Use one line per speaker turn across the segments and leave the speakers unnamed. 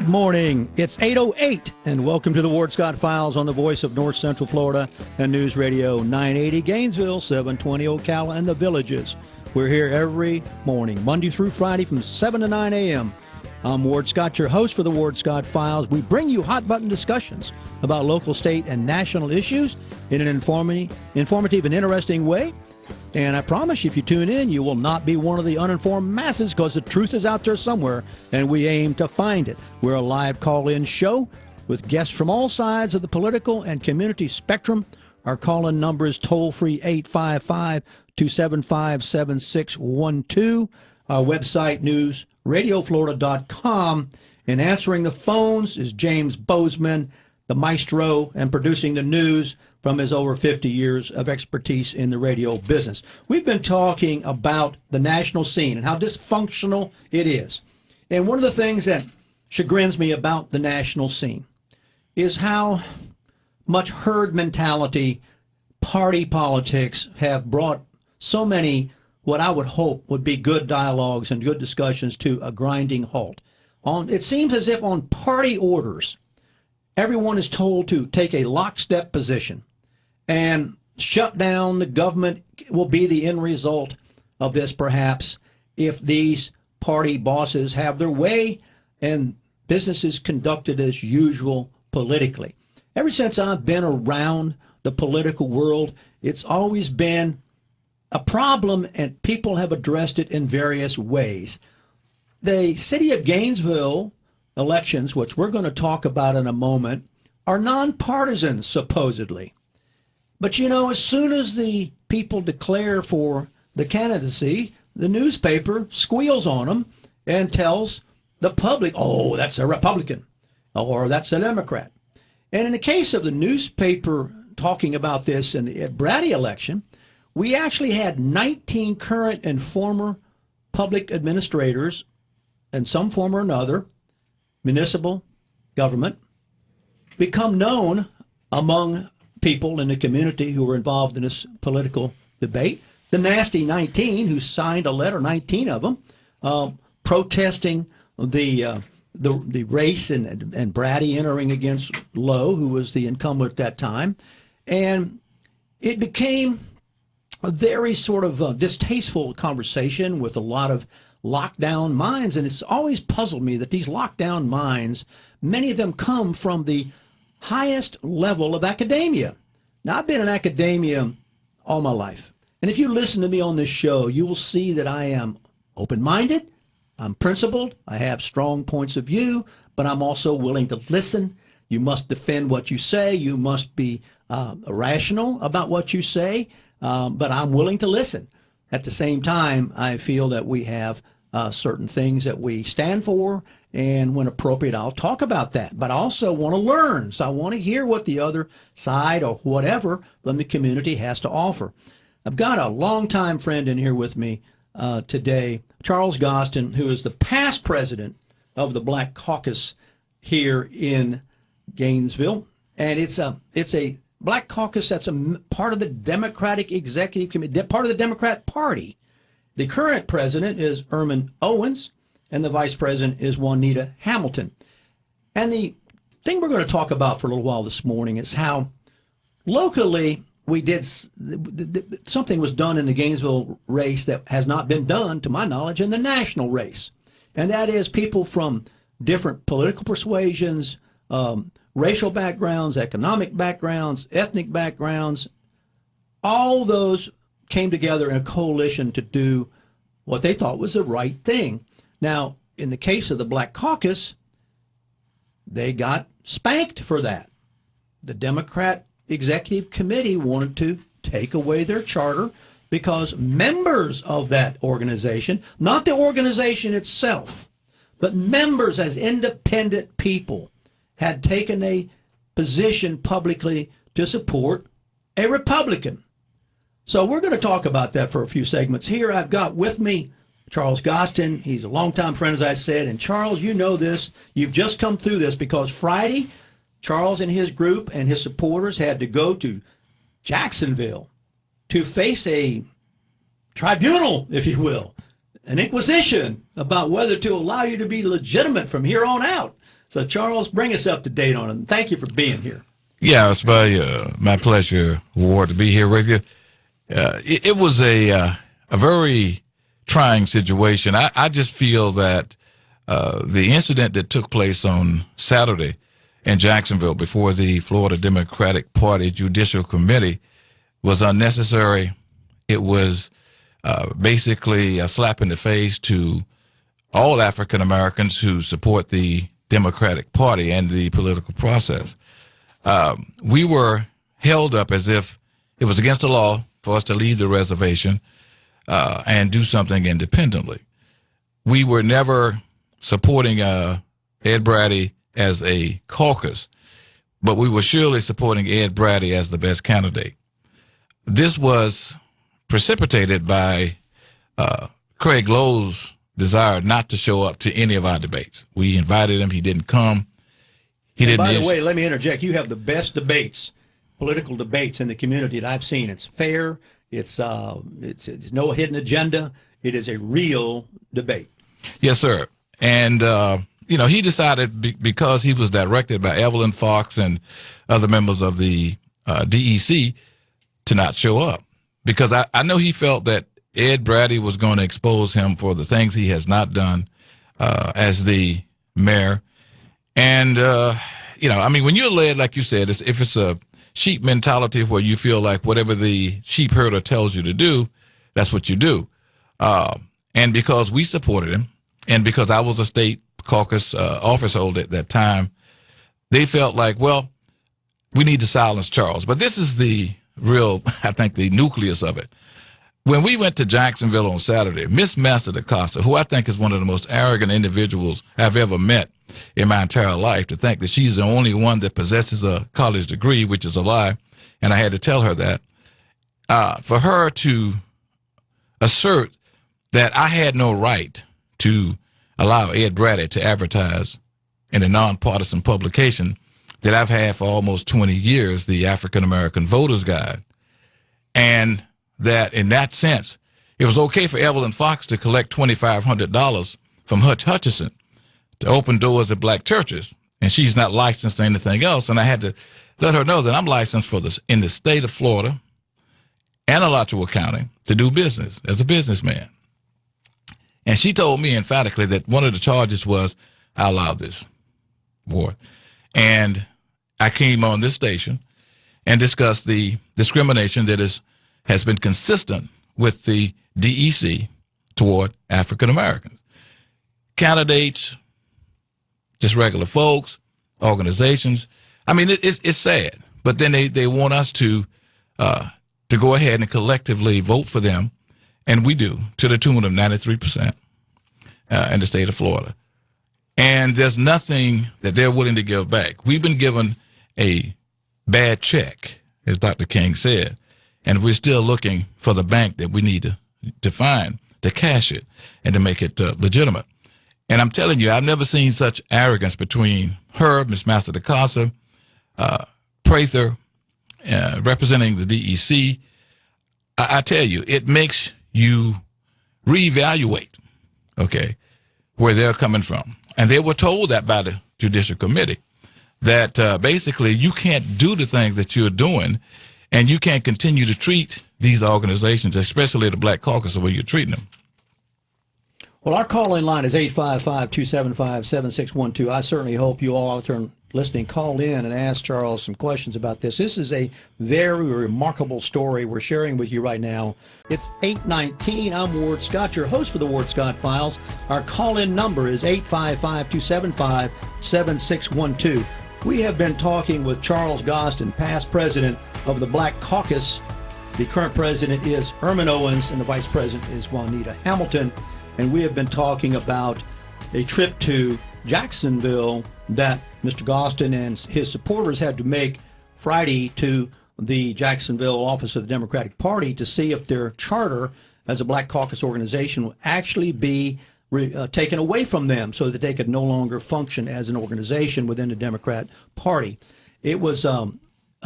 Good morning. It's 8:08, and welcome to the Ward Scott Files on the voice of North Central Florida and News Radio 980 Gainesville, 720 Ocala, and the Villages. We're here every morning, Monday through Friday from 7 to 9 a.m. I'm Ward Scott, your host for the Ward Scott Files. We bring you hot-button discussions about local, state, and national issues in an informative and interesting way. And I promise you, if you tune in, you will not be one of the uninformed masses, because the truth is out there somewhere, and we aim to find it. We're a live call-in show with guests from all sides of the political and community spectrum. Our call-in number is toll-free 855-275-7612. Our website, newsradioflorida.com. And answering the phones is James Bozeman, the maestro, and producing the news from his over 50 years of expertise in the radio business. We've been talking about the national scene and how dysfunctional it is. And one of the things that chagrins me about the national scene is how much herd mentality, party politics have brought so many, what I would hope would be good dialogues and good discussions, to a grinding halt. It seems as if on party orders, everyone is told to take a lockstep position, and shut down the government will be the end result of this, perhaps, if these party bosses have their way and business is conducted as usual politically. Ever since I've been around the political world, it's always been a problem, and people have addressed it in various ways. The city of Gainesville elections, which we're going to talk about in a moment, are nonpartisan, supposedly. But, you know, as soon as the people declare for the candidacy, the newspaper squeals on them and tells the public, oh, that's a Republican, or that's a Democrat. And in the case of the newspaper talking about this in the Brady election, we actually had 19 current and former public administrators in some form or another, municipal government, become known among people in the community who were involved in this political debate. The nasty 19 who signed a letter, 19 of them, protesting the race and Brady entering against Lowe, who was the incumbent at that time. And it became a very sort of distasteful conversation with a lot of lockdown minds. And it's always puzzled me that these lockdown minds, many of them come from the highest level of academia. Now, I've been in academia all my life. And if you listen to me on this show, you will see that I am open-minded, I'm principled, I have strong points of view, but I'm also willing to listen. You must defend what you say. You must be rational about what you say, but I'm willing to listen. At the same time, I feel that we have certain things that we stand for, and when appropriate, I'll talk about that. But I also want to learn, so I want to hear what the other side or whatever from the community has to offer. I've got a longtime friend in here with me today, Charles Goston, who is the past president of the Black Caucus here in Gainesville. And it's a Black Caucus that's a part of the Democratic Executive Committee, part of the Democrat Party. The current president is Erman Owens, and the vice president is Juanita Hamilton. And the thing we're going to talk about for a little while this morning is how locally we did something was done in the Gainesville race that has not been done, to my knowledge, in the national race. And that is people from different political persuasions, racial backgrounds, economic backgrounds, ethnic backgrounds, all those came together in a coalition to do what they thought was the right thing. Now, in the case of the Black Caucus, they got spanked for that. The Democrat Executive Committee wanted to take away their charter because members of that organization, not the organization itself, but members as independent people, had taken a position publicly to support a Republican. So we're going to talk about that for a few segments here. I've got with me Charles Goston. He's a longtime friend, as I said. And Charles, you know this. You've just come through this because Friday, Charles and his group and his supporters had to go to Jacksonville to face a tribunal, if you will, an inquisition about whether to allow you to be legitimate from here on out. So, Charles, bring us up to date on it. Thank you for being here.
Yeah, it's my pleasure, Ward, to be here with you. It was a very trying situation. I just feel that the incident that took place on Saturday in Jacksonville before the Florida Democratic Party Judicial Committee was unnecessary. It was basically a slap in the face to all African Americans who support the Democratic Party and the political process. We were held up as if it was against the law for us to leave the reservation and do something independently. We were never supporting Ed Brady as a caucus, but we were surely supporting Ed Brady as the best candidate. This was precipitated by Craig Lowe's desire not to show up to any of our debates. We invited him. He didn't come.
By the way, let me interject. You have the best debates, political debates in the community that I've seen. It's fair. It's no hidden agenda. It is a real debate.
Yes, sir. And, he decided because he was directed by Evelyn Fox and other members of the DEC to not show up. Because I know he felt that Ed Brady was going to expose him for the things he has not done as the mayor. And, when you're led, like you said, if it's a sheep mentality where you feel like whatever the sheep herder tells you to do, that's what you do. And because we supported him, and because I was a state caucus office holder at that time, they felt like, well, we need to silence Charles. But this is the real, I think, the nucleus of it. When we went to Jacksonville on Saturday, Miss Master DaCosta, who I think is one of the most arrogant individuals I've ever met in my entire life, to think that she's the only one that possesses a college degree, which is a lie, and I had to tell her that, for her to assert that I had no right to allow Ed Brady to advertise in a nonpartisan publication that I've had for almost 20 years, the African American Voters Guide, and that in that sense, it was okay for Evelyn Fox to collect $2,500 from Hutch Hutchison to open doors at black churches, and she's not licensed to anything else. And I had to let her know that I'm licensed for this in the state of Florida and Alachua County to do business as a businessman. And she told me emphatically that one of the charges was I allowed this, Ward. And I came on this station and discussed the discrimination that has been consistent with the DEC toward African Americans. Candidates, just regular folks, organizations. I mean, it's sad, but then they want us to go ahead and collectively vote for them, and we do, to the tune of 93% in the state of Florida. And there's nothing that they're willing to give back. We've been given a bad check, as Dr. King said, and we're still looking for the bank that we need to find to cash it and to make it legitimate. And I'm telling you, I've never seen such arrogance between her, Miss Master DaCosta, Prather, representing the DEC. I tell you, it makes you reevaluate, okay, where they're coming from. And they were told that by the Judicial Committee, that basically you can't do the things that you're doing, and you can't continue to treat these organizations, especially the Black Caucus, the way you're treating them.
Well, our call-in line is 855-275-7612. I certainly hope you all out there listening call in and ask Charles some questions about this. This is a very remarkable story we're sharing with you right now. It's 8:19. I'm Ward Scott, your host for the Ward Scott Files. Our call-in number is 855-275-7612. We have been talking with Charles Goston, past president of the Black Caucus. The current president is Herman Owens, and the vice president is Juanita Hamilton. And we have been talking about a trip to Jacksonville that Mr. Goston and his supporters had to make Friday to the Jacksonville office of the Democratic Party to see if their charter as a Black Caucus organization will actually be taken away from them so that they could no longer function as an organization within the Democrat Party. It was a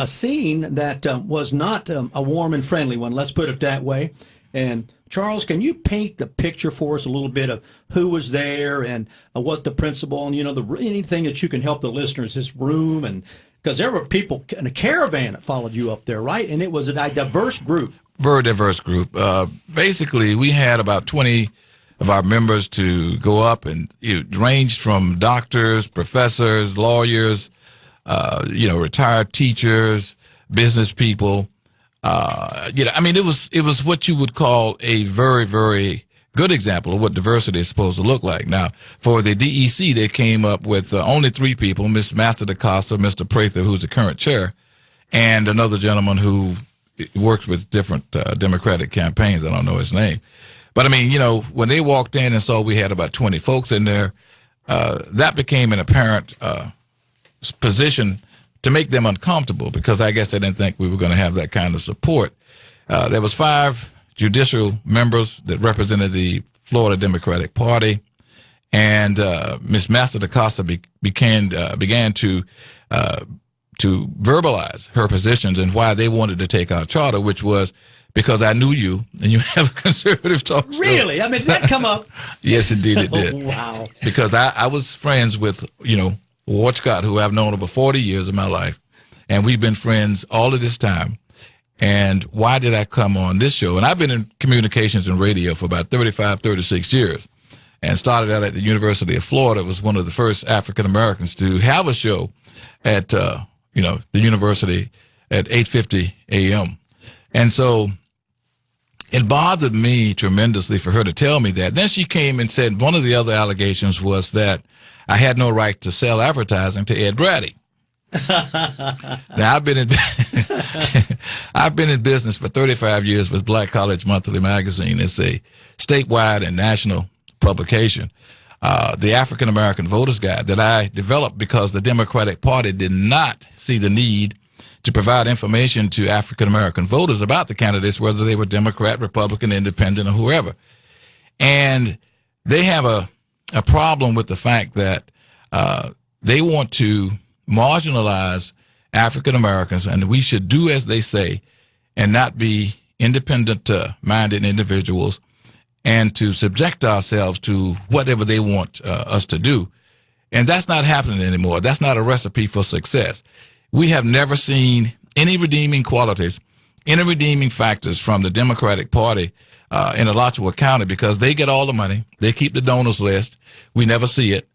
scene that was not a warm and friendly one, let's put it that way. And Charles, can you paint the picture for us a little bit of who was there and what the principal and, you know, anything that you can help the listeners, this room, and because there were people in a caravan that followed you up there, right? And it was a diverse group.
Very diverse group. Basically, we had about 20 of our members to go up, and it ranged from doctors, professors, lawyers, retired teachers, business people. It was what you would call a very, very good example of what diversity is supposed to look like. Now, for the DEC, they came up with only 3 people: Miss Master DaCosta, Mr. Prather, who's the current chair, and another gentleman who works with different Democratic campaigns. I don't know his name. But, I mean, you know, when they walked in and saw we had about 20 folks in there, that became an apparent position to make them uncomfortable, because I guess they didn't think we were going to have that kind of support. There was 5 judicial members that represented the Florida Democratic Party, and Ms. Master DaCosta began to verbalize her positions and why they wanted to take our charter, which was because I knew you and you have a conservative talk show.
Really? I mean, did that come up?
Yes, indeed it did.
Oh, wow.
Because I was friends with, Ward Scott, who I've known over 40 years of my life, and we've been friends all of this time. And why did I come on this show? And I've been in communications and radio for about 35, 36 years, and started out at the University of Florida. Was one of the first African Americans to have a show at, the university at 8:50 a.m. And so it bothered me tremendously for her to tell me that. Then she came and said one of the other allegations was that I had no right to sell advertising to Ed Brady. Now, I've been in business for 35 years with Black College Monthly Magazine. It's a statewide and national publication. The African American Voters Guide that I developed because the Democratic Party did not see the need to provide information to African American voters about the candidates, whether they were Democrat, Republican, Independent, or whoever. And they have a problem with the fact that they want to marginalize African Americans, and we should do as they say and not be independent-minded individuals, and to subject ourselves to whatever they want us to do. And that's not happening anymore. That's not a recipe for success. We have never seen any redeeming qualities, any redeeming factors from the Democratic Party in Alachua County, because they get all the money. They keep the donors list. We never see it.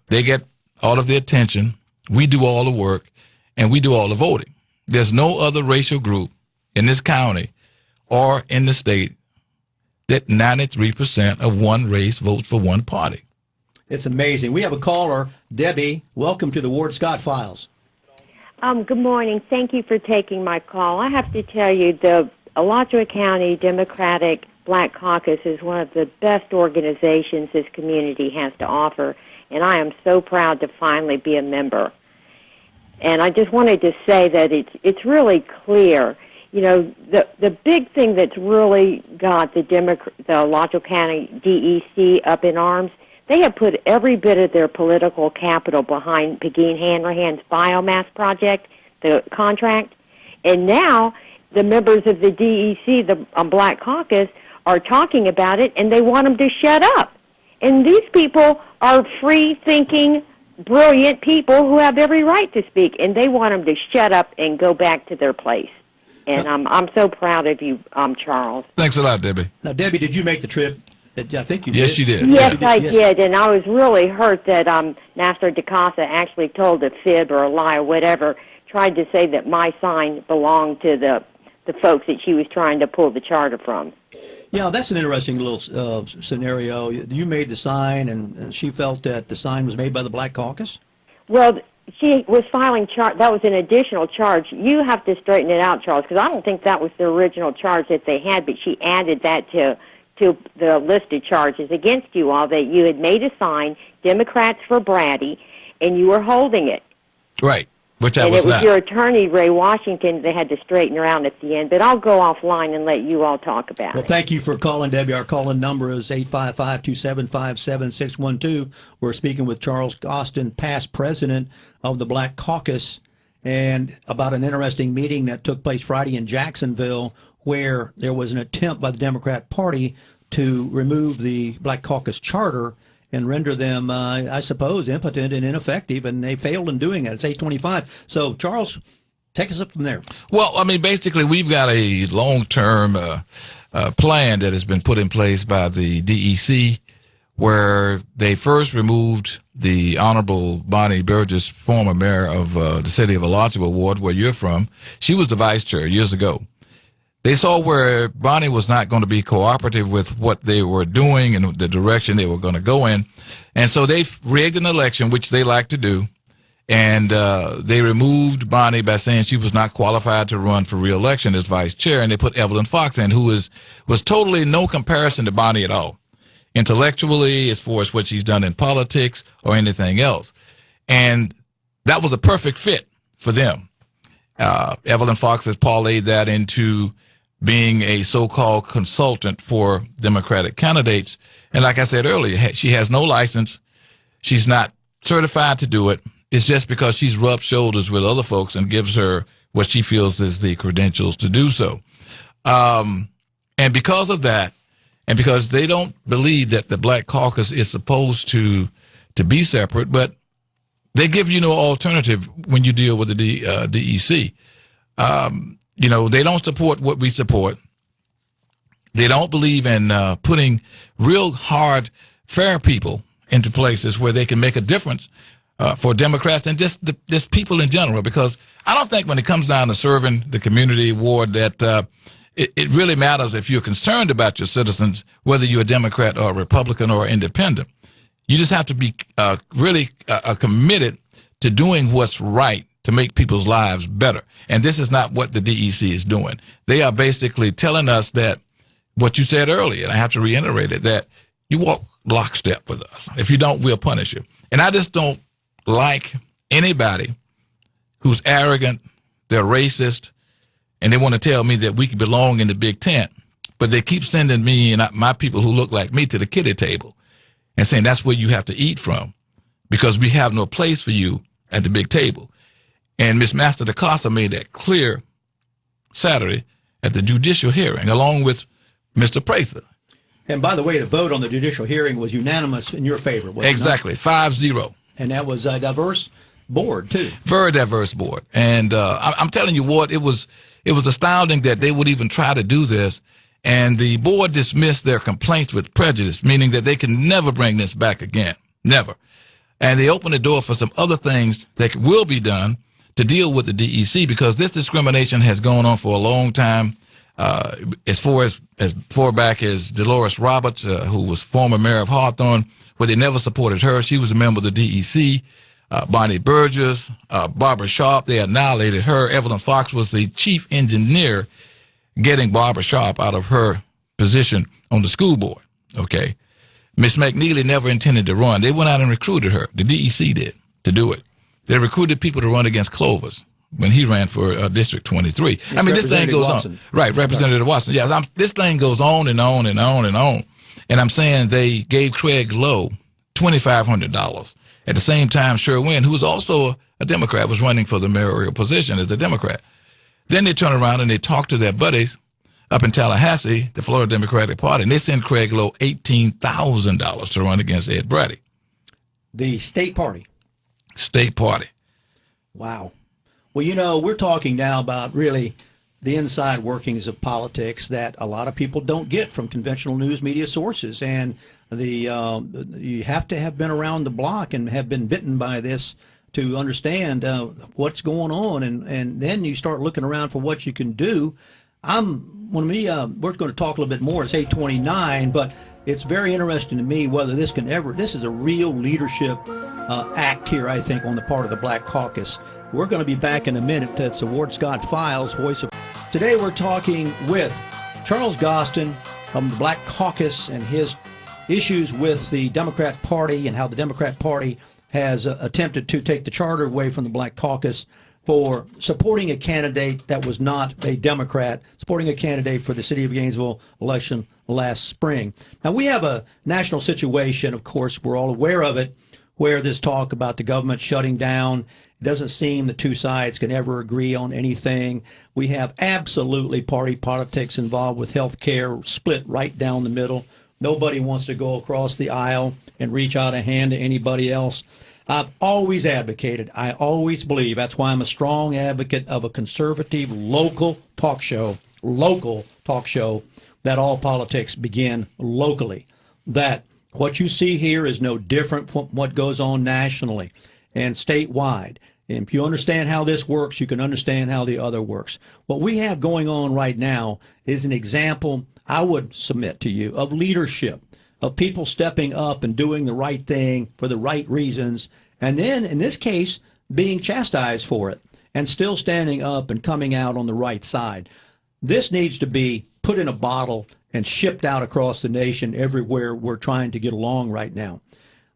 They get all of the attention. We do all the work, and we do all the voting. There's no other racial group in this county or in the state that 93% of one race votes for one party.
It's amazing. We have a caller, Debbie. Welcome to the Ward Scott Files.
Good morning. Thank you for taking my call. I have to tell you, the Alachua County Democratic Black Caucus is one of the best organizations this community has to offer, and I am so proud to finally be a member. And I just wanted to say that it's really clear. You know, the big thing that's really got the Alachua County DEC up in arms, they have put every bit of their political capital behind Pegeen Hanrahan's biomass project, the contract, and now the members of the DEC, the Black Caucus, are talking about it, and they want them to shut up. And these people are free-thinking, brilliant people who have every right to speak, and they want them to shut up and go back to their place. And I'm so proud of you, Charles.
Thanks a lot, Debbie.
Now, Debbie, did you make the trip? I think you did.
Yes, you did.
Yes, I did, and I was really hurt that Master DaCosta actually told a fib or a lie or whatever, tried to say that my sign belonged to the folks that she was trying to pull the charter from.
Yeah, that's an interesting little scenario. You made the sign, and she felt that the sign was made by the Black Caucus?
Well, she was filing that was an additional charge. You have to straighten it out, Charles, because I don't think that was the original charge that they had, but she added that to the list of charges against you all, that you had made a sign, Democrats for Brady, and you were holding it.
Right, which I
and
was not.
And it was your attorney, Ray Washington, they had to straighten her out at the end. But I'll go offline and let you all talk about it.
Well, thank you for calling, Debbie. Our call-in number is 855-275-7612. We're speaking with Charles Goston, past president of the Black Caucus, and about an interesting meeting that took place Friday in Jacksonville, where there was an attempt by the Democrat Party to remove the Black Caucus charter and render them, I suppose, impotent and ineffective, and they failed in doing that. It's 825. So, Charles, take us up from there.
Well, I mean, basically, we've got a long-term plan that has been put in place by the DEC, where they first removed the Honorable Bonnie Burgess, former mayor of the city of Alachua Ward, where you're from. She was the vice chair years ago. They saw where Bonnie was not going to be cooperative with what they were doing and the direction they were going to go in. And so they rigged an election, which they like to do. And they removed Bonnie by saying she was not qualified to run for re-election as vice chair. And they put Evelyn Fox in, who was totally no comparison to Bonnie at all, intellectually, as far as what she's done in politics or anything else. And that was a perfect fit for them. Evelyn Fox has parlayed that into being a so-called consultant for Democratic candidates. And like I said earlier, she has no license. She's not certified to do it. It's just because she's rubbed shoulders with other folks and gives her what she feels is the credentials to do so. And because of that, and because they don't believe that the Black Caucus is supposed to be separate, but they give you no alternative when you deal with the DEC. You know, they don't support what we support. They don't believe in putting real hard, fair people into places where they can make a difference for Democrats and just people in general. Because I don't think when it comes down to serving the community ward that it really matters if you're concerned about your citizens, whether you're a Democrat or a Republican or independent. You just have to be really committed to doing what's right to make people's lives better. And this is not what the DEC is doing. They are basically telling us that what you said earlier, and I have to reiterate it, that you walk lockstep with us. If you don't, we'll punish you. And I just don't like anybody who's arrogant, they're racist, and they want to tell me that we belong in the big tent, but they keep sending me and my people who look like me to the kiddie table and saying that's where you have to eat from because we have no place for you at the big table. And Ms. Master DaCosta made that clear Saturday at the judicial hearing, along with Mr. Prather.
And by the way, the vote on the judicial hearing was unanimous in your favor, wasn't it?
Exactly, 5-0.
And that was a diverse board, too.
Very diverse board. And I'm telling you what, it was astounding that they would even try to do this. And the board dismissed their complaints with prejudice, meaning that they can never bring this back again. Never. And they opened the door for some other things that will be done to deal with the DEC, because this discrimination has gone on for a long time, as far back as Dolores Roberts, who was former mayor of Hawthorne, where they never supported her. She was a member of the DEC. Bonnie Burgess, Barbara Sharp, they annihilated her. Evelyn Fox was the chief engineer getting Barbara Sharp out of her position on the school board, okay? Miss McNeely never intended to run. They went out and recruited her. The DEC did, to do it. They recruited people to run against Clovis when he ran for District 23. I mean, this thing goes on. Right, Representative Watson. Yes, this thing goes on and on and on and on. And I'm saying they gave Craig Lowe $2,500. At the same time, Sherwin, who was also a Democrat, was running for the mayoral position as a Democrat. Then they turn around and they talk to their buddies up in Tallahassee, the Florida Democratic Party, and they send Craig Lowe $18,000 to run against Ed Brady.
The state party.
State party.
Wow. Well, you know, we're talking now about really the inside workings of politics that a lot of people don't get from conventional news media sources. And you have to have been around the block and have been bitten by this to understand what's going on. And then you start looking around for what you can do. We're going to talk a little bit more. It's 8:29, but it's very interesting to me whether this is a real leadership act here, I think, on the part of the Black Caucus. We're going to be back in a minute. It's Ward Scott Files, voice of. Today we're talking with Charles Goston from the Black Caucus and his issues with the Democrat Party and how the Democrat Party has attempted to take the charter away from the Black Caucus for supporting a candidate that was not a Democrat, supporting a candidate for the city of Gainesville election last spring. Now, we have a national situation, of course, we're all aware of it, where this talk about the government shutting down It doesn't seem the two sides can ever agree on anything. We have absolutely party politics involved with health care, split right down the middle. Nobody wants to go across the aisle and reach out a hand to anybody else. I've always advocated, I always believe, that's why I'm a strong advocate of a conservative local talk show, that all politics begin locally. That what you see here is no different from what goes on nationally and statewide. And if you understand how this works, you can understand how the other works. What we have going on right now is an example, I would submit to you, of leadership, of people stepping up and doing the right thing for the right reasons, and then, in this case, being chastised for it and still standing up and coming out on the right side. This needs to be put in a bottle and shipped out across the nation everywhere we're trying to get along right now.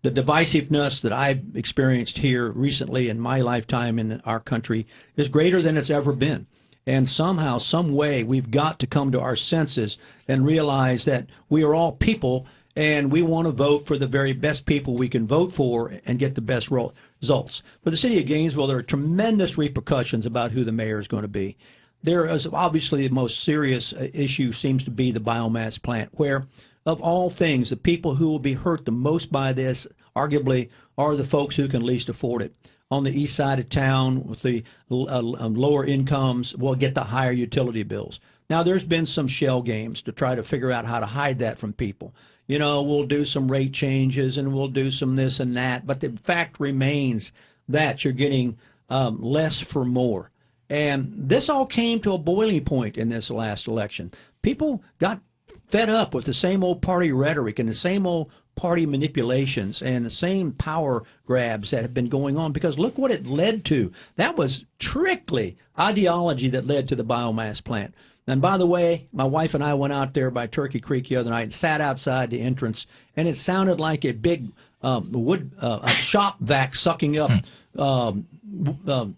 The divisiveness that I've experienced here recently in my lifetime in our country is greater than it's ever been. And somehow, some way, we've got to come to our senses and realize that we are all people, and we want to vote for the very best people we can vote for and get the best results. For the city of Gainesville, there are tremendous repercussions about who the mayor is going to be. There is obviously the most serious issue seems to be the biomass plant, where, of all things, the people who will be hurt the most by this, arguably, are the folks who can least afford it. On the east side of town, with the lower incomes, will get the higher utility bills. Now, there's been some shell games to try to figure out how to hide that from people. You know, we'll do some rate changes and we'll do some this and that. But the fact remains that you're getting less for more. And this all came to a boiling point in this last election. People got fed up with the same old party rhetoric and the same old party manipulations and the same power grabs that have been going on, because look what it led to. That was strictly ideology that led to the biomass plant. And by the way, my wife and I went out there by Turkey Creek the other night and sat outside the entrance, and it sounded like a big a shop vac sucking up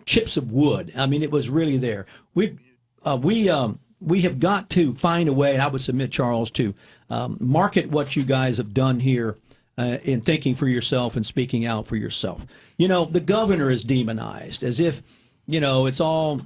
chips of wood. I mean, it was really there. We have got to find a way, and I would submit, Charles, to market what you guys have done here in thinking for yourself and speaking out for yourself. You know, the governor is demonized as if, you know, it's all,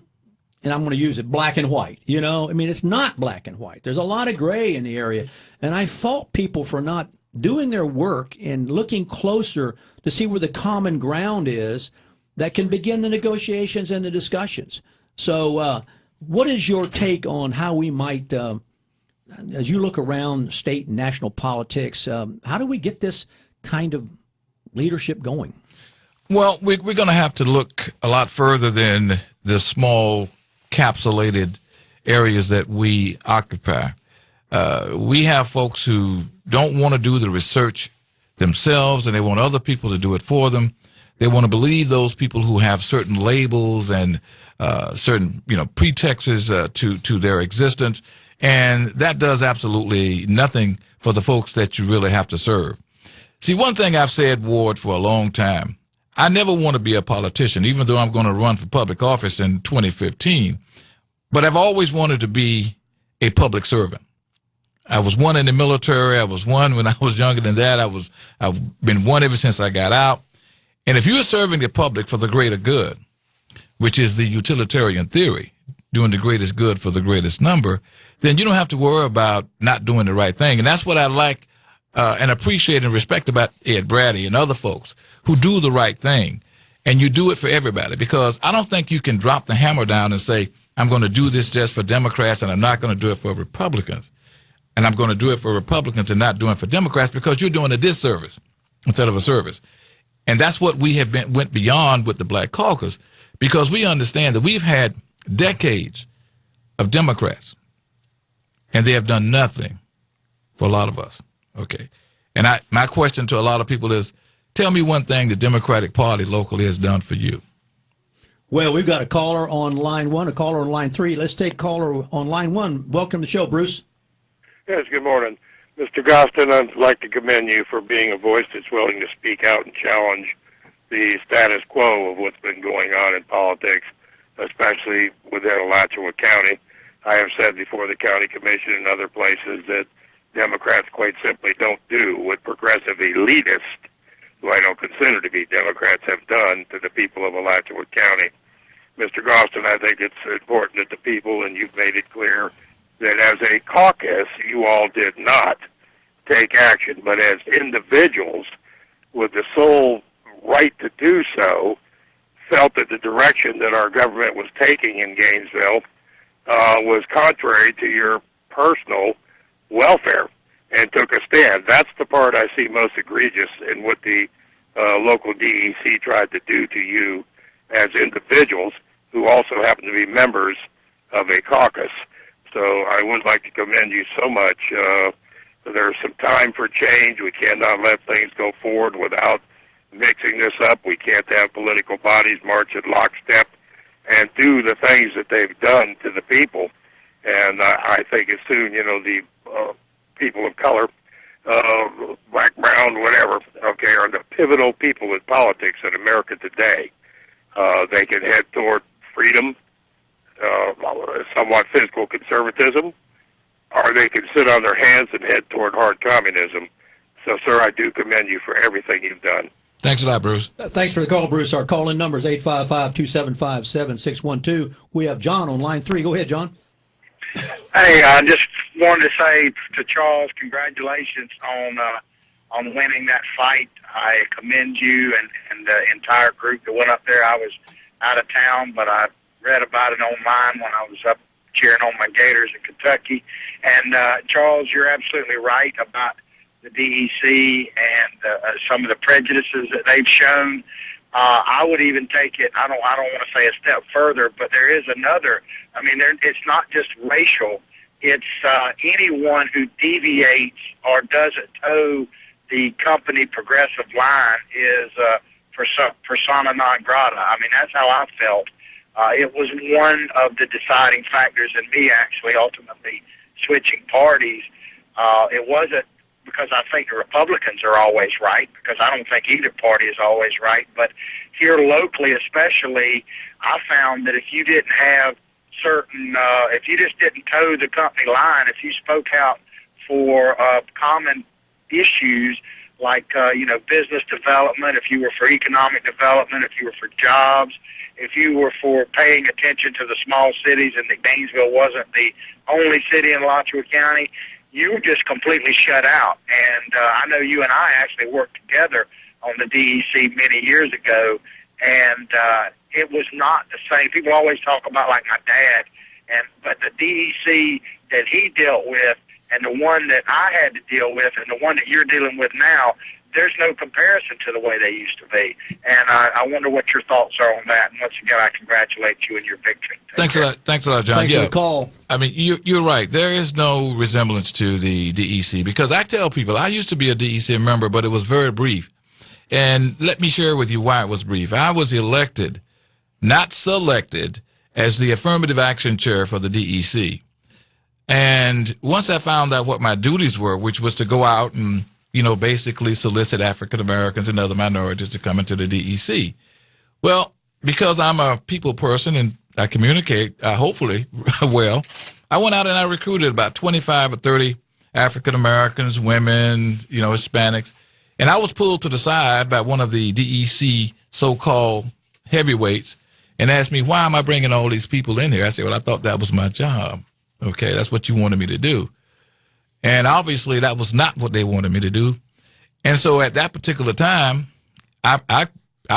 and I'm going to use it, black and white. You know, I mean, it's not black and white. There's a lot of gray in the area. And I fault people for not doing their work and looking closer to see where the common ground is that can begin the negotiations and the discussions. So what is your take on how we might, as you look around state and national politics, how do we get this kind of leadership going?
Well, we're going to have to look a lot further than the small capsulated areas that we occupy. We have folks who don't want to do the research themselves, and they want other people to do it for them. They want to believe those people who have certain labels and certain, pretexts to their existence, and that does absolutely nothing for the folks that you really have to serve. See, one thing I've said, Ward, for a long time, I never want to be a politician, even though I'm going to run for public office in 2015. But I've always wanted to be a public servant. I was one in the military. I was one when I was younger than that. I've been one ever since I got out. And if you're serving the public for the greater good, which is the utilitarian theory, doing the greatest good for the greatest number, then you don't have to worry about not doing the right thing. And that's what I like and appreciate and respect about Ed Brady and other folks who do the right thing. And you do it for everybody, because I don't think you can drop the hammer down and say, I'm going to do this just for Democrats and I'm not going to do it for Republicans. And I'm going to do it for Republicans and not doing it for Democrats, because you're doing a disservice instead of a service. And that's what we have went beyond with the Black Caucus, because we understand that we've had decades of Democrats and they have done nothing for a lot of us. Okay. And my question to a lot of people is, tell me one thing the Democratic Party locally has done for you.
Well, we've got a caller on line 1, a caller on line 3. Let's take caller on line 1. Welcome to the show, Bruce.
Yes, good morning. Mr. Goston, I'd like to commend you for being a voice that's willing to speak out and challenge the status quo of what's been going on in politics, especially within Alachua County. I have said before the county commission and other places that Democrats quite simply don't do what progressive elitists who I don't consider to be Democrats, have done to the people of Alachua County. Mr. Goston, I think it's important that the people, and you've made it clear, that as a caucus, you all did not take action, but as individuals with the sole right to do so, felt that the direction that our government was taking in Gainesville was contrary to your personal welfare, and took a stand. That's the part I see most egregious in what the local DEC tried to do to you as individuals who also happen to be members of a caucus. So I would like to commend you so much. There's some time for change. We cannot let things go forward without mixing this up. We can't have political bodies march at lockstep and do the things that they've done to the people. And I think as soon, the people of color, black, brown, whatever, okay, are the pivotal people in politics in America today. They can head toward freedom, somewhat physical conservatism, or they can sit on their hands and head toward hard communism. So, sir, I do commend you for everything you've done.
Thanks a lot, Bruce.
Thanks for the call, Bruce. Our call-in number is 855-275-7612. We have John on line 3. Go ahead, John.
Hey, I just wanted to say to Charles, congratulations on winning that fight. I commend you and the entire group that went up there. I was out of town, but I read about it online when I was up cheering on my Gators in Kentucky. And Charles, you're absolutely right about the DEC and some of the prejudices that they've shown. I would even take it, I don't want to say a step further, but there is another. I mean, it's not just racial. It's anyone who deviates or doesn't toe the company progressive line is persona non grata. I mean, that's how I felt. It was one of the deciding factors in me actually ultimately switching parties. It wasn't because I think the Republicans are always right, because I don't think either party is always right. But here locally especially, I found that if you didn't have certain, if you just didn't toe the company line, if you spoke out for common issues like, business development, if you were for economic development, if you were for jobs, if you were for paying attention to the small cities and that Gainesville wasn't the only city in Alachua County, you were just completely shut out. And I know you and I actually worked together on the DEC many years ago, and it was not the same. People always talk about like my dad, but the DEC that he dealt with and the one that I had to deal with and the one that you're dealing with now, there's no comparison to the way they used to be. And I wonder what your thoughts are on that. And once again, I congratulate you on your victory.
Thanks a lot, John.
Thanks for the call.
I mean, you're right. There is no resemblance to the DEC, because I tell people I used to be a DEC member, but it was very brief. And let me share with you why it was brief. I was elected, not selected, as the affirmative action chair for the DEC. And once I found out what my duties were, which was to go out and basically solicit African Americans and other minorities to come into the DEC. Well, because I'm a people person and I communicate, hopefully, well, I went out and I recruited about 25 or 30 African Americans, women, Hispanics. And I was pulled to the side by one of the DEC so-called heavyweights and asked me, why am I bringing all these people in here? I said, well, I thought that was my job. Okay, that's what you wanted me to do. And obviously that was not what they wanted me to do. And so at that particular time, I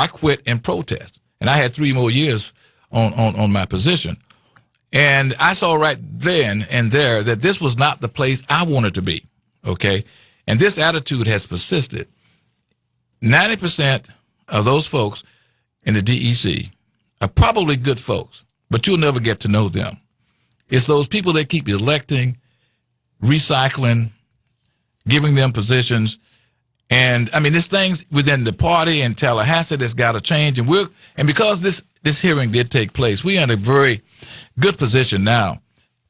quit in protest. And I had 3 more years on my position. And I saw right then and there that this was not the place I wanted to be. Okay. And this attitude has persisted. 90% of those folks in the DEC are probably good folks, but you'll never get to know them. It's those people that keep electing, recycling, giving them positions. And I mean, there's things within the party in Tallahassee that's got to change. And because this hearing did take place, we're in a very good position now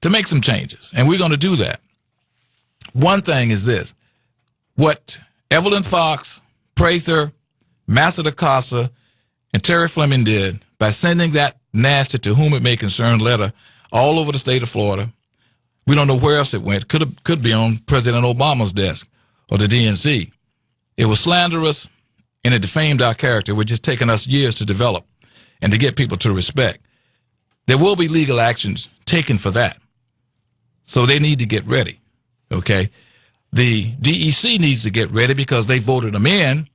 to make some changes. And we're going to do that. One thing is this: what Evelyn Fox, Prather, Master DaCosta, and Terry Fleming did by sending that nasty to whom it may concern letter all over the state of Florida. We don't know where else it went. Could be on President Obama's desk or the DNC. It was slanderous, and it defamed our character, which has taken us years to develop and to get people to respect. There will be legal actions taken for that. So they need to get ready, okay? The DEC needs to get ready because they voted them in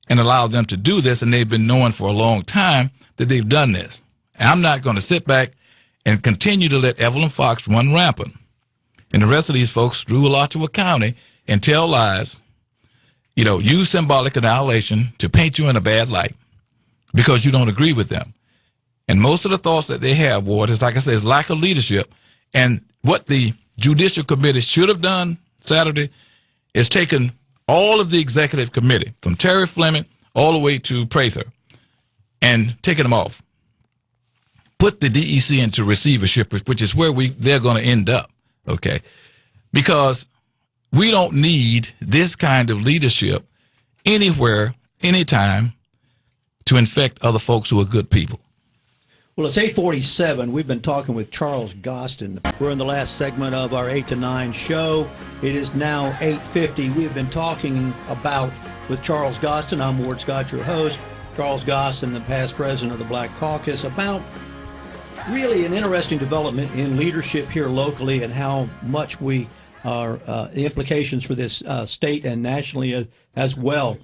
and allowed them to do this, and they've been knowing for a long time that they've done this. And I'm not going to sit back and continue to let Evelyn Fox run rampant and the rest of these folks through Alachua County and tell lies, you know, use symbolic annihilation to paint you in a bad light because you don't agree with them. And most of the thoughts that they have, Ward, is, like I said, is lack of leadership. And what the Judicial Committee should have done Saturday is taken all of the executive committee, from Terry Fleming all the way to Prather, and taken them off. Put the DEC into receivership, which is where they're going to end up, okay? Because we don't need this kind of leadership anywhere, anytime, to infect other folks who are good people.
Well, it's 8:47. We've been talking with Charles Goston. We're in the last segment of our 8 to 9 show. It is now 8:50. We have been talking about, with Charles Goston, I'm Ward Scott, your host, Charles Goston, the past president of the Black Caucus, about really an interesting development in leadership here locally and how much we are, the implications for this state and nationally as well,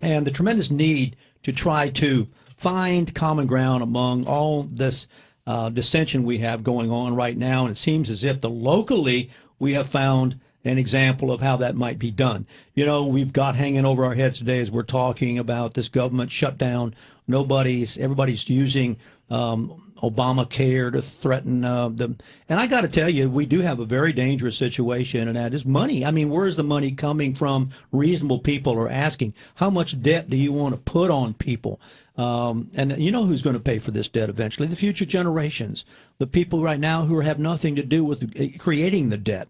and the tremendous need to try to find common ground among all this dissension we have going on right now. And it seems as if locally we have found an example of how that might be done. You know, we've got hanging over our heads today as we're talking about this government shutdown. Everybody's using Obamacare to threaten them. And I got to tell you, we do have a very dangerous situation, and that is money. I mean, where's the money coming from? Reasonable people are asking, how much debt do you want to put on people? And you know who's going to pay for this debt eventually? The future generations, the people right now who have nothing to do with creating the debt.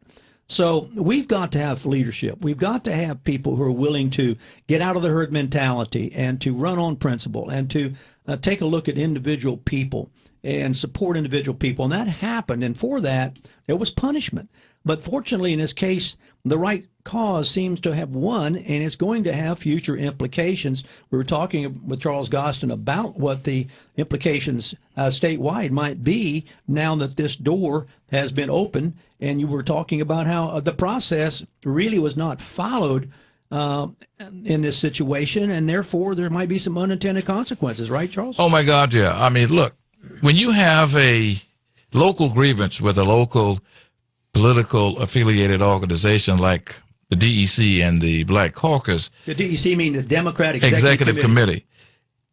So we've got to have leadership. We've got to have people who are willing to get out of the herd mentality and to run on principle and to take a look at individual people and support individual people. And that happened. And for that, there was punishment. But fortunately, in this case, the right cause seems to have won, and it's going to have future implications. We were talking with Charles Goston about what the implications statewide might be now that this door has been opened. And you were talking about how the process really was not followed in this situation, and therefore there might be some unintended consequences, right, Charles?
Oh, my God, yeah. I mean, look, when you have a local grievance with a local political affiliated organization like the DEC and the Black Caucus.
The DEC mean the Democratic
Executive Committee.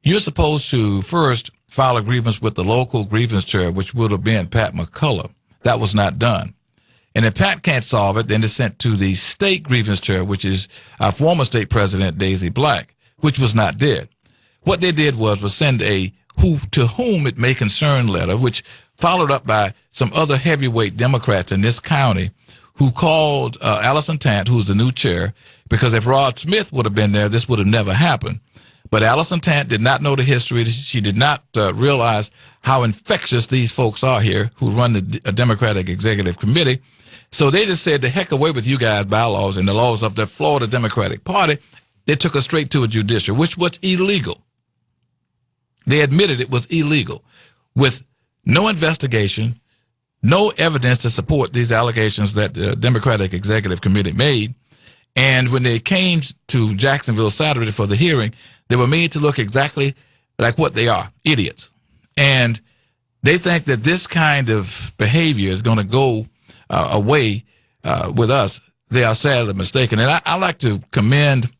You're supposed to first file a grievance with the local grievance chair, which would have been Pat McCullough. That was not done. And if Pat can't solve it, then it's sent to the state grievance chair, which is our former state president, Daisy Black, which was not did. What they did was send a to whom it may concern letter, which followed up by some other heavyweight Democrats in this county who called Allison Tant, who's the new chair, because if Rod Smith would have been there, this would have never happened. But Allison Tant did not know the history. She did not realize how infectious these folks are here who run the Democratic Executive Committee. So they just said, the heck away with you guys' bylaws and the laws of the Florida Democratic Party. They took us straight to a judicial, which was illegal. They admitted it was illegal with no investigation, no evidence to support these allegations that the Democratic Executive Committee made. And when they came to Jacksonville Saturday for the hearing, they were made to look exactly like what they are, idiots. And they think that this kind of behavior is going to go away with us. They are sadly mistaken. And I like to commend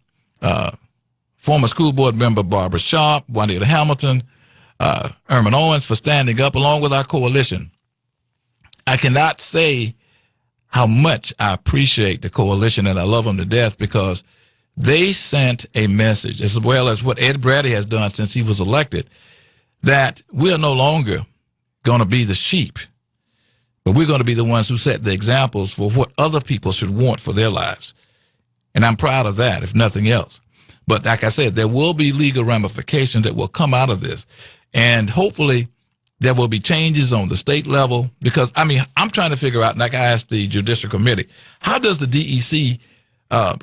former school board member Barbara Sharp, Juanita Hamilton, Erman Owens for standing up along with our coalition. I cannot say how much I appreciate the coalition, and I love them to death because they sent a message, as well as what Ed Brady has done since he was elected, that we are no longer going to be the sheep, but we're going to be the ones who set the examples for what other people should want for their lives. And I'm proud of that, if nothing else. But like I said, there will be legal ramifications that will come out of this. And hopefully there will be changes on the state level because, I mean, I'm trying to figure out, like I asked the Judicial Committee, how does the DEC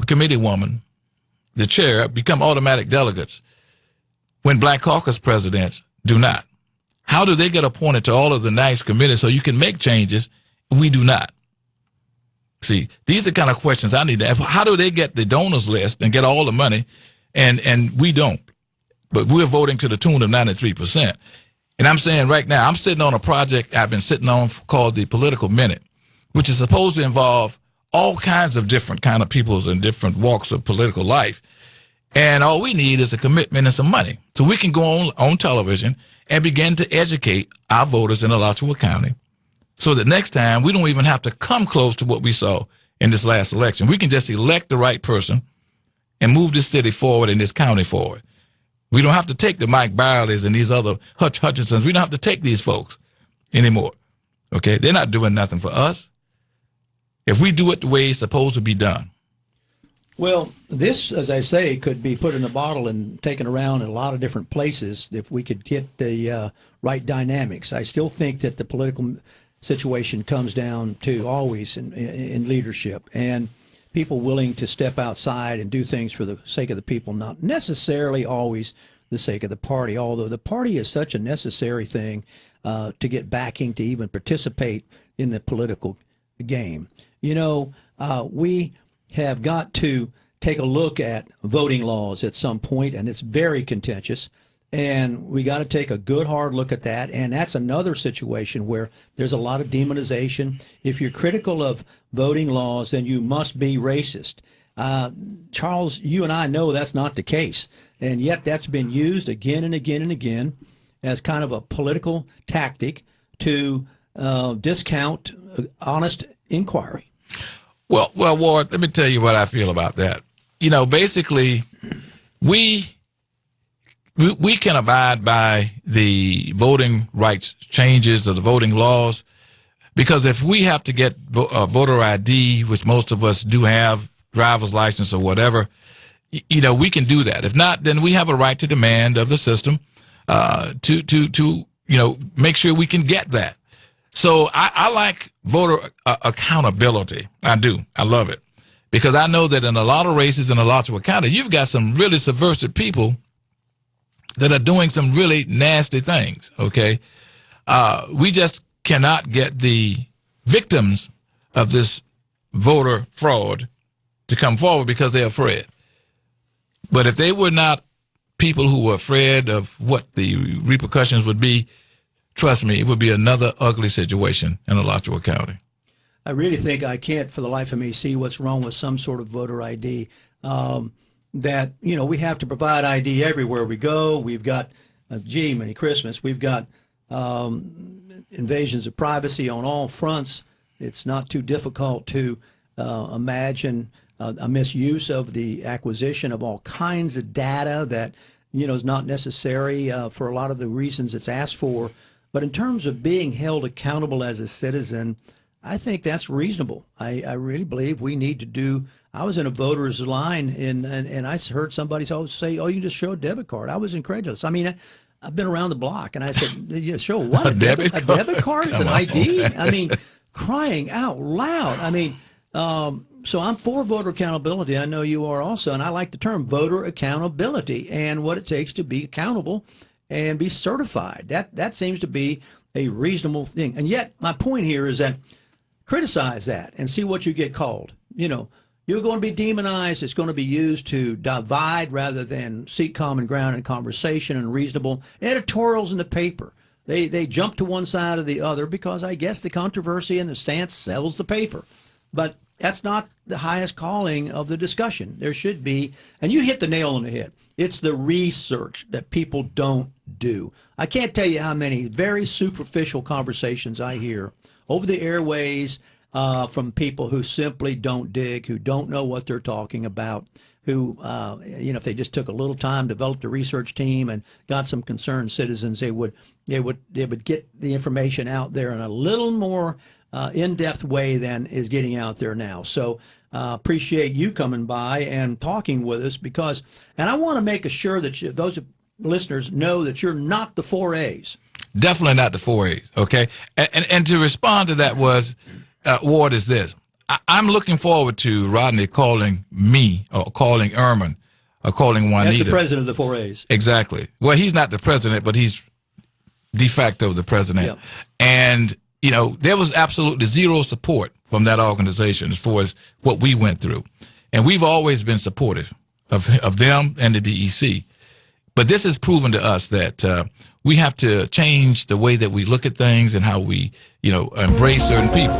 committee woman the chair, become automatic delegates when Black Caucus presidents do not? How do they get appointed to all of the nice committees so you can make changes? We do not. See, these are the kind of questions I need to ask. How do they get the donors list and get all the money, and we don't? But we're voting to the tune of 93%. And I'm saying right now, I'm sitting on a project I've been sitting on called the Political Minute, which is supposed to involve all kinds of different kind of peoples in different walks of political life. And all we need is a commitment and some money. So we can go on television and begin to educate our voters in Alachua County so that next time we don't even have to come close to what we saw in this last election. We can just elect the right person and move this city forward and this county forward. We don't have to take the Mike Byerlys and these other Hutchinsons. We don't have to take these folks anymore. Okay? They're not doing nothing for us. If we do it the way it's supposed to be done.
Well, this, as I say, could be put in a bottle and taken around in a lot of different places if we could get the right dynamics. I still think that the political situation comes down to always in leadership and people willing to step outside and do things for the sake of the people, not necessarily always the sake of the party, although the party is such a necessary thing to get backing to even participate in the political game. You know, we have got to take a look at voting laws at some point, and it's very contentious. And we got to take a good hard look at that. And that's another situation where there's a lot of demonization. If you're critical of voting laws, then you must be racist. Charles, you and I know that's not the case. And yet that's been used again and again and again as kind of a political tactic to discount honest inquiry.
Well, Ward, let me tell you what I feel about that. You know, basically, we can abide by the voting rights changes or the voting laws because if we have to get voter ID, which most of us do have, driver's license or whatever, you know, we can do that. If not, then we have a right to demand of the system to you know, make sure we can get that. So I like voter accountability. I do. I love it because I know that in a lot of races in Alachua County, you've got some really subversive people that are doing some really nasty things, okay? We just cannot get the victims of this voter fraud to come forward because they're afraid. But if they were not people who were afraid of what the repercussions would be, trust me, it would be another ugly situation in Alachua County.
I really think I can't for the life of me see what's wrong with some sort of voter ID. That, you know, we have to provide ID everywhere we go. We've got, gee, many Christmas. We've got invasions of privacy on all fronts. It's not too difficult to imagine a misuse of the acquisition of all kinds of data that, you know, is not necessary for a lot of the reasons it's asked for. But in terms of being held accountable as a citizen, I think that's reasonable. I really believe we need to do. I was in a voter's line and I heard somebody say, "Oh, you can just show a debit card." I was incredulous. I mean, I've been around the block, and I said, "You show what?
A debit card?
A debit card is an ID?" I mean, crying out loud. I mean, so I'm for voter accountability. I know you are also, and I like the term voter accountability and what it takes to be accountable and be certified. That seems to be a reasonable thing. And yet, my point here is that criticize that and see what you get called. You know, you're going to be demonized. It's going to be used to divide rather than seek common ground and conversation and reasonable editorials in the paper. They jump to one side or the other because I guess the controversy and the stance sells the paper. But that's not the highest calling of the discussion. There should be, and you hit the nail on the head, it's the research that people don't do. I can't tell you how many very superficial conversations I hear over the airways from people who simply don't dig, who don't know what they're talking about, who, you know, if they just took a little time, developed a research team, and got some concerned citizens, they would get the information out there in a little more in-depth way than is getting out there now. So appreciate you coming by and talking with us because, and I want to make sure that those listeners know that you're not the 4As.
Definitely not the 4As, okay? And to respond to that was, Ward, is this. I'm looking forward to Rodney calling me or calling Ehrman or calling Juanita.
That's the president of the 4As.
Exactly. Well, he's not the president, but he's de facto the president.
Yep.
And, there was absolutely zero support from that organization as far as what we went through. And we've always been supportive of them and the DEC. But this has proven to us that we have to change the way that we look at things and how we, embrace certain people.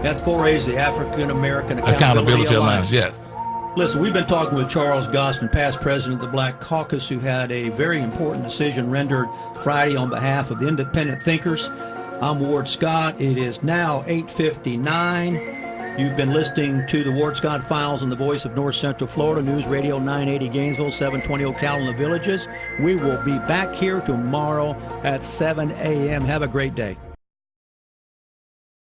That's 4A's, the African American
Accountability Alliance. Yes.
Listen, we've been talking with Charles Goston, past president of the Black Caucus, who had a very important decision rendered Friday on behalf of the independent thinkers. I'm Ward Scott. It is now 8:59. You've been listening to the Ward Scott Files on the Voice of North Central Florida, News Radio 980 Gainesville, 720 Ocala in the Villages. We will be back here tomorrow at 7 a.m. Have a great day.